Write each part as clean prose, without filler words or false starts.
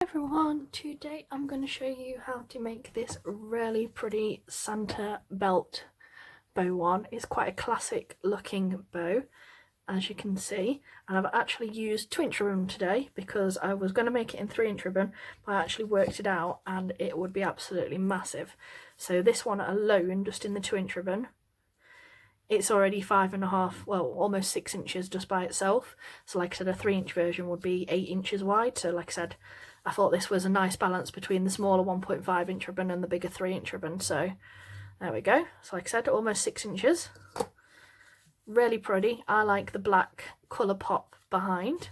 Everyone, today I'm going to show you how to make this really pretty Santa belt bow one. It's quite a classic looking bow, as you can see, and I've actually used 2-inch ribbon today because I was going to make it in 3-inch ribbon, but I actually worked it out and it would be absolutely massive. So this one alone, just in the 2-inch ribbon, it's already 5.5, well, almost 6 inches just by itself. So like I said, a 3-inch version would be 8 inches wide. So like I said, I thought this was a nice balance between the smaller 1.5-inch ribbon and the bigger 3-inch ribbon. So there we go. So like I said, almost 6 inches. Really pretty. I like the black colour pop behind.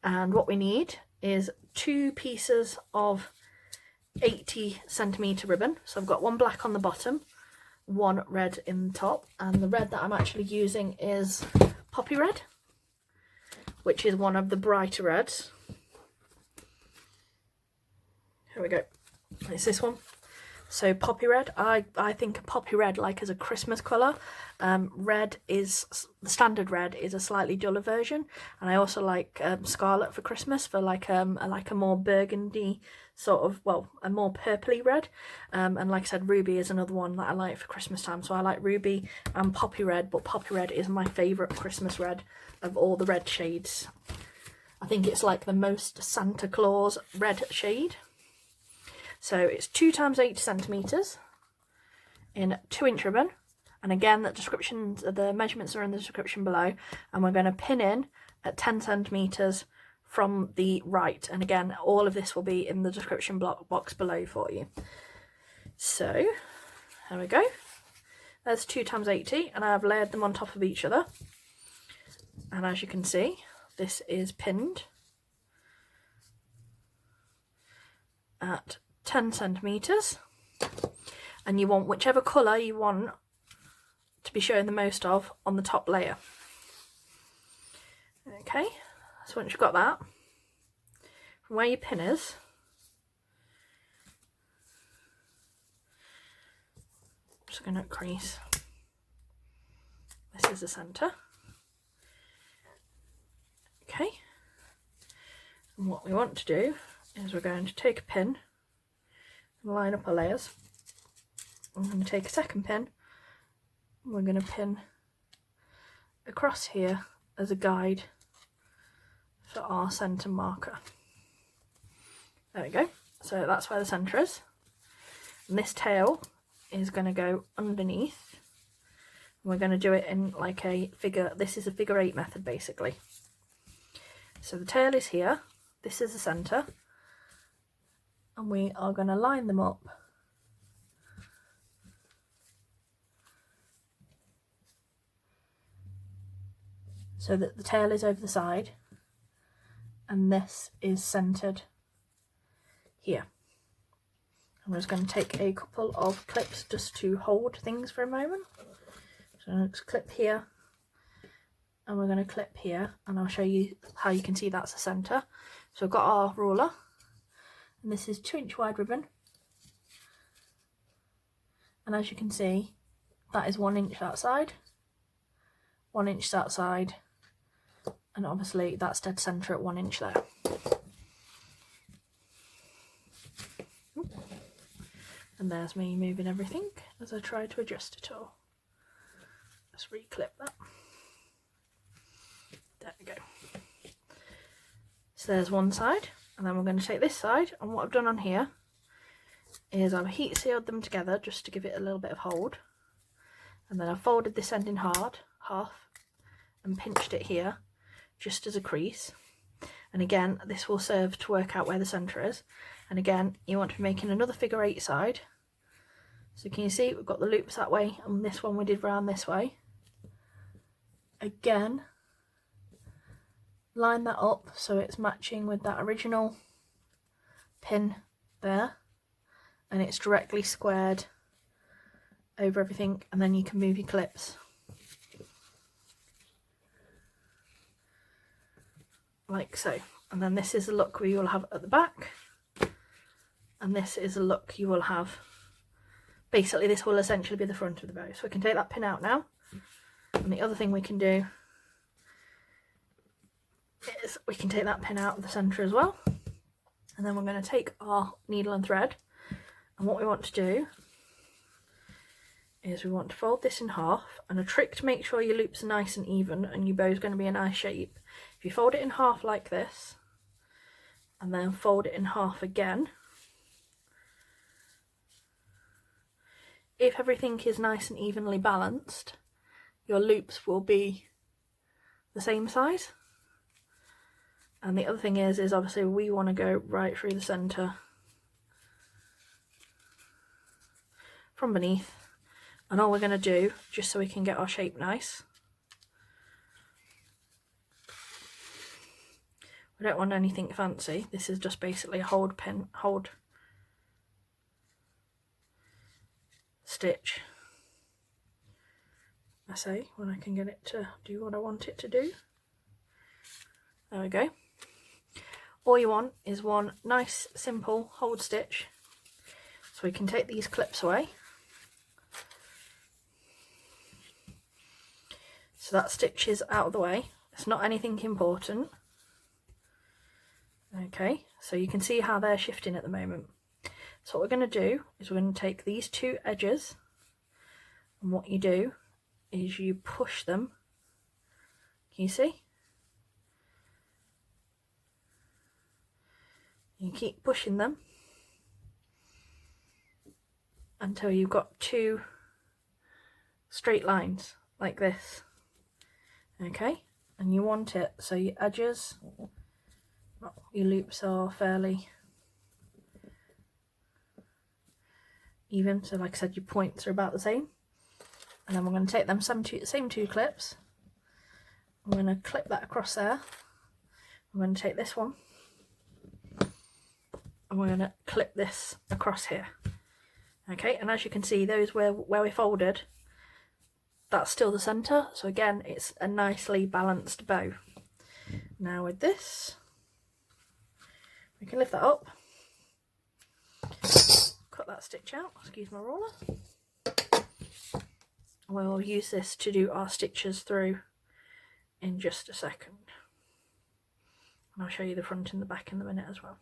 And what we need is 2 pieces of 80cm ribbon. So I've got one black on the bottom, one red in the top, and the red that I'm actually using is poppy red, which is one of the brighter reds. Here we go. It's this one. So poppy red. I think poppy red like as a Christmas colour. Red is the standard red is a slightly duller version, and I also like scarlet for Christmas for like a more burgundy sort of, well, a more purpley red. And like I said, ruby is another one that I like for Christmas time. So I like ruby and poppy red, but poppy red is my favourite Christmas red of all the red shades. I think it's like the most Santa Claus red shade. So it's 2 times 80cm in 2-inch ribbon, and again the measurements are in the description below, and we're going to pin in at 10cm from the right, and again all of this will be in the description box below for you. So there we go, there's 2 times 80, and I've layered them on top of each other, and as you can see this is pinned at 10cm, and you want whichever colour you want to be showing the most of on the top layer. Okay, so once you've got that, from where your pin is, I'm just going to crease. This is the centre. Okay, and what we want to do is we're going to take a pin and line up our layers. I'm going to take a second pin and we're going to pin across here as a guide for our centre marker. There we go. So that's where the centre is, and this tail is going to go underneath, and we're going to do it in like a figure. This is a figure 8 method basically. So the tail is here, this is the centre, and we are going to line them up so that the tail is over the side and this is centred here. I'm just going to take a couple of clips just to hold things for a moment. So I'm going to clip here, and we're going to clip here, and I'll show you how you can see that's the centre. So I've got our ruler, and this is 2-inch wide ribbon, and as you can see that is 1 inch that side, 1 inch that side, and obviously that's dead centre at 1 inch there. And there's me moving everything as I try to adjust it all. Just reclip that. There we go. So there's one side, and then we're going to take this side, and what I've done on here is I've heat sealed them together just to give it a little bit of hold, and then I've folded this end in half and pinched it here just as a crease. And again, this will serve to work out where the centre is. And again, you want to be making another figure 8 side. So can you see we've got the loops that way, and this one we did round this way. Again, line that up so it's matching with that original pin there, and it's directly squared over everything, and then you can move your clips like so. And then this is the look we will have at the back, and this is a look you will have. Basically this will essentially be the front of the bow. So we can take that pin out now, and the other thing we can do is we can take that pin out of the centre as well, And then we're going to take our needle and thread, and what we want to do is we want to fold this in half, and a trick to make sure your loops are nice and even and your bow's going to be a nice shape. If you fold it in half like this and then fold it in half again, if everything is nice and evenly balanced, your loops will be the same size. And the other thing is obviously we want to go right through the centre from beneath. And all we're going to do, just so we can get our shape nice, we don't want anything fancy. This is just basically a hold stitch. I say, when I can get it to do what I want it to do. There we go. All you want is one nice simple hold stitch, so we can take these clips away. So that stitch is out of the way. It's not anything important. Okay, so you can see how they're shifting at the moment. So what we're going to do is we're going to take these two edges, and what you do is you push them. Can you see? You keep pushing them until you've got two straight lines like this. Okay, and you want it so your edges, your loops are fairly even, so like I said, your points are about the same. And then we're going to take them same two clips, I'm going to clip that across there. I'm going to take this one and we're going to clip this across here. Okay, and as you can see, those where we folded, that's still the centre, so again it's a nicely balanced bow. Now with this, we can lift that up, cut that stitch out, excuse my roller. We'll use this to do our stitches through in just a second, and I'll show you the front and the back in a minute as well.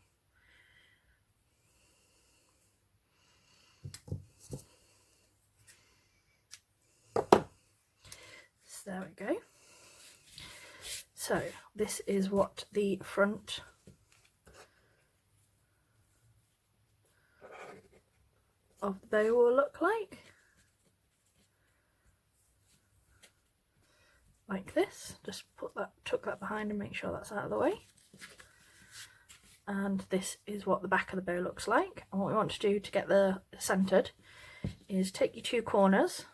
So there we go. So this is what the front of the bow will look like. Like this. Just tuck that behind and make sure that's out of the way. And this is what the back of the bow looks like. And what we want to do to get the centered is take your two corners,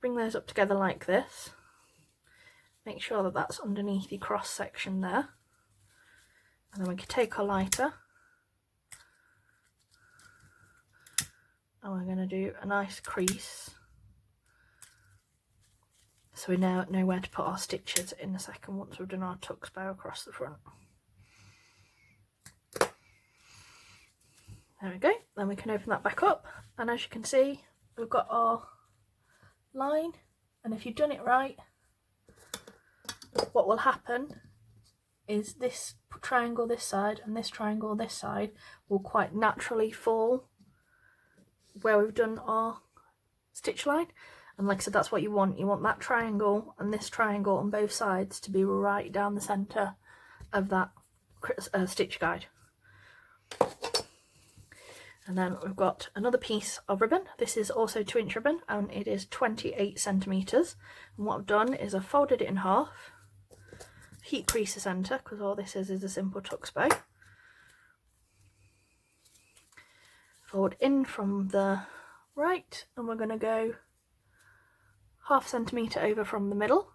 bring those up together like this, make sure that that's underneath your cross section there, and then we can take our lighter and we're going to do a nice crease so we now know where to put our stitches in a second once we've done our tuck bow across the front. There we go. Then we can open that back up, and as you can see, we've got our line, and if you've done it right, what will happen is this triangle this side and this triangle this side will quite naturally fall where we've done our stitch line. And like I said, that's what you want. You want that triangle and this triangle on both sides to be right down the centre of that stitch guide. And then we've got another piece of ribbon. This is also 2-inch ribbon, and it is 28 centimetres. And what I've done is I've folded it in half, heat crease the centre, because all this is a simple tuck bow. Fold in from the right, and we're going to go 1/2 centimetre over from the middle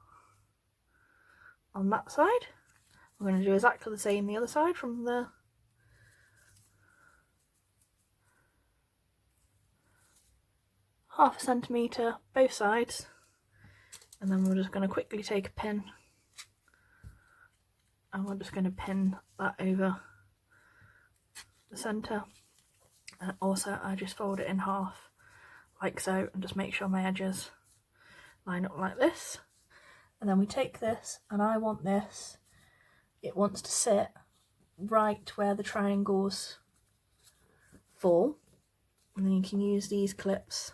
on that side. We're going to do exactly the same the other side from the half a centimetre both sides, and then we're just going to quickly take a pin and we're just going to pin that over the centre. And also I just fold it in half like so and just make sure my edges line up like this. And then we take this, and I want this, it wants to sit right where the triangles fall, and then you can use these clips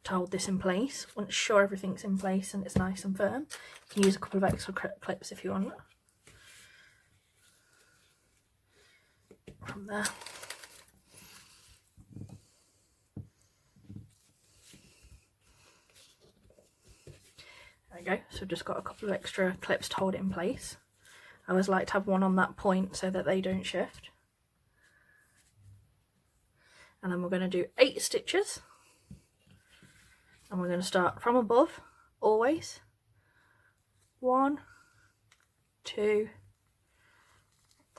to hold this in place. Once you're sure everything's in place and it's nice and firm, you can use a couple of extra clips if you want. From there. There we go, so I've just got a couple of extra clips to hold it in place. I always like to have one on that point so that they don't shift. And then we're going to do 8 stitches. And we're going to start from above, always. 1, 2,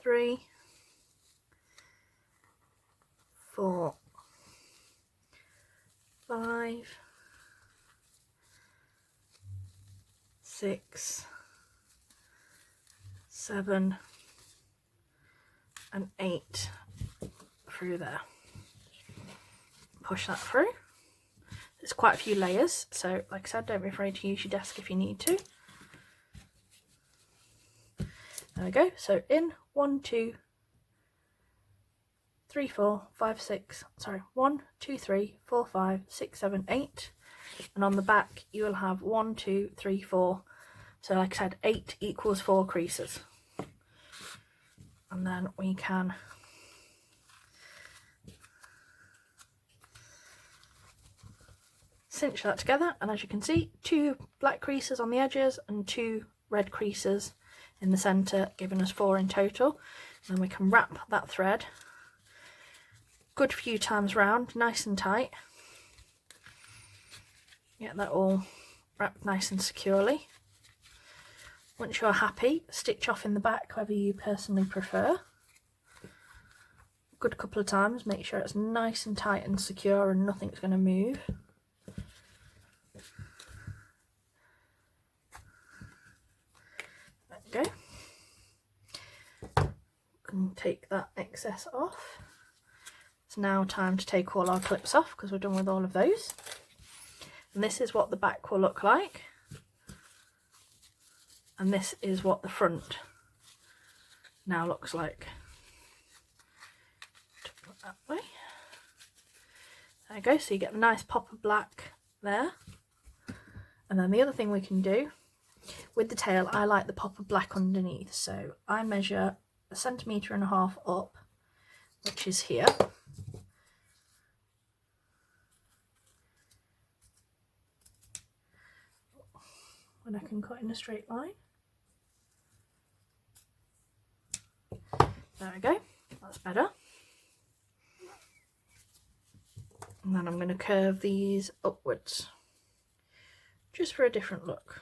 3, 4, 5, 6, 7 and 8 through there. Push that through. There's quite a few layers, so like I said, don't be afraid to use your desk if you need to. There we go. So in 1, 2, 3, 4, 5, 6, sorry, 1, 2, 3, 4, 5, 6, 7, 8. And on the back you will have 1, 2, 3, 4. So like I said, 8 equals 4 creases. And then we can cinch that together, and as you can see, 2 black creases on the edges and 2 red creases in the centre, giving us 4 in total. And then we can wrap that thread good few times round, nice and tight. Get that all wrapped nice and securely. Once you're happy, stitch off in the back, however you personally prefer. Good couple of times, make sure it's nice and tight and secure and nothing's going to move. There we go. Can take that excess off. It's now time to take all our clips off because we're done with all of those. And this is what the back will look like. And this is what the front now looks like. Put that way. There we go, so you get a nice pop of black there. And then the other thing we can do with the tail, I like the pop of black underneath, so I measure 1.5 centimeters up, which is here. When I can cut in a straight line. There we go, that's better. And then I'm going to curve these upwards, just for a different look.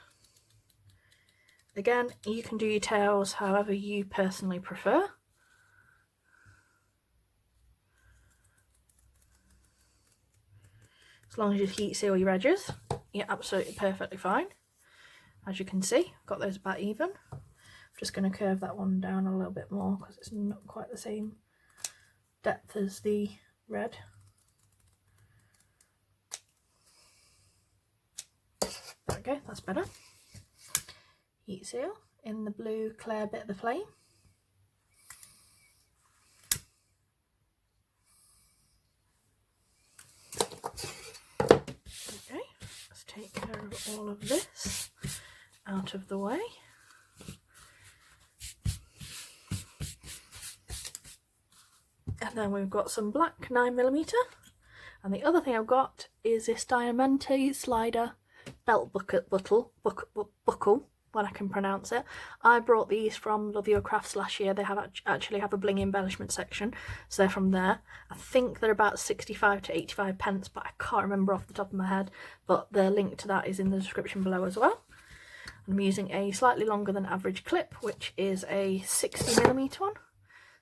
Again, you can do your tails however you personally prefer. As long as you heat seal your edges, you're absolutely perfectly fine. As you can see, I've got those about even. I'm just going to curve that one down a little bit more because it's not quite the same depth as the red. There we go, that's better. Heat seal in the blue clear bit of the flame. Okay, let's take care of all of this out of the way. And then we've got some black 9mm, and the other thing I've got is this Diamante slider belt buckle, when I can pronounce it. I brought these from Love Your Crafts last year. They have actually have a bling embellishment section, so they're from there. I think they're about 65 to 85 pence, but I can't remember off the top of my head, but the link to that is in the description below as well. I'm using a slightly longer than average clip, which is a 60mm one.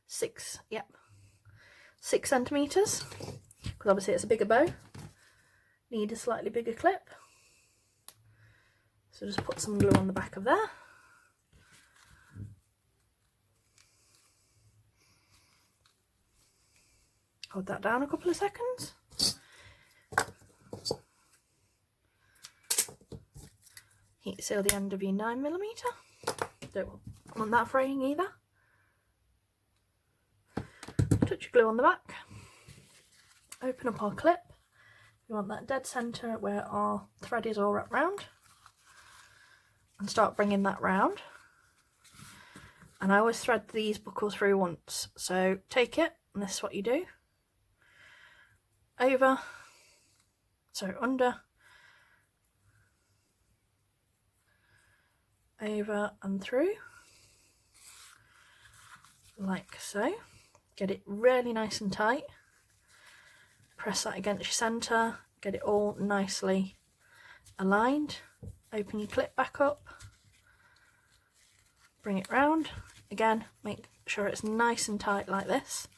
6 centimeters, because obviously it's a bigger bow. Need a slightly bigger clip. So just put some glue on the back of there. Hold that down a couple of seconds. Heat seal the end of your 9mm. Don't want that fraying either. Touch your glue on the back. Open up our clip. We want that dead centre where our thread is all wrapped round. And start bringing that round. And I always thread these buckles through once. So take it, and this is what you do. Over, so under, over and through, like so. Get it really nice and tight. Press that against your centre, get it all nicely aligned. Open your clip back up, bring it round. Again, make sure it's nice and tight like this.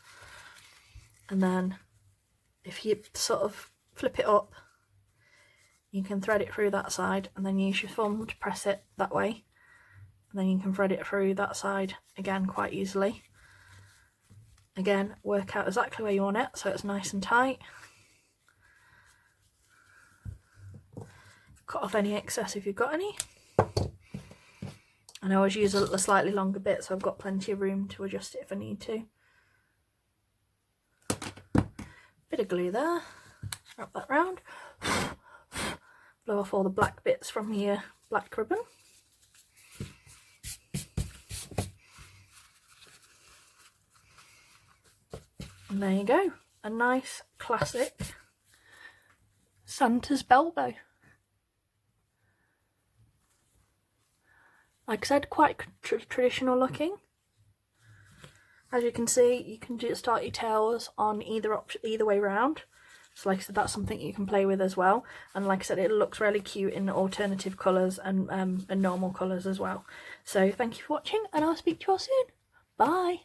And then if you sort of flip it up, you can thread it through that side and then use your thumb to press it that way. And then you can thread it through that side again quite easily. Again, work out exactly where you want it so it's nice and tight. Cut off any excess if you've got any. And I always use a slightly longer bit so I've got plenty of room to adjust it if I need to. Bit of glue there, wrap that round, blow off all the black bits from your black ribbon. And there you go, a nice classic Santa's bell bow. Like I said, quite traditional looking. As you can see, you can just start your tails on either way round. So like I said, that's something you can play with as well. And like I said, it looks really cute in alternative colours and normal colours as well. So thank you for watching, and I'll speak to you all soon. Bye!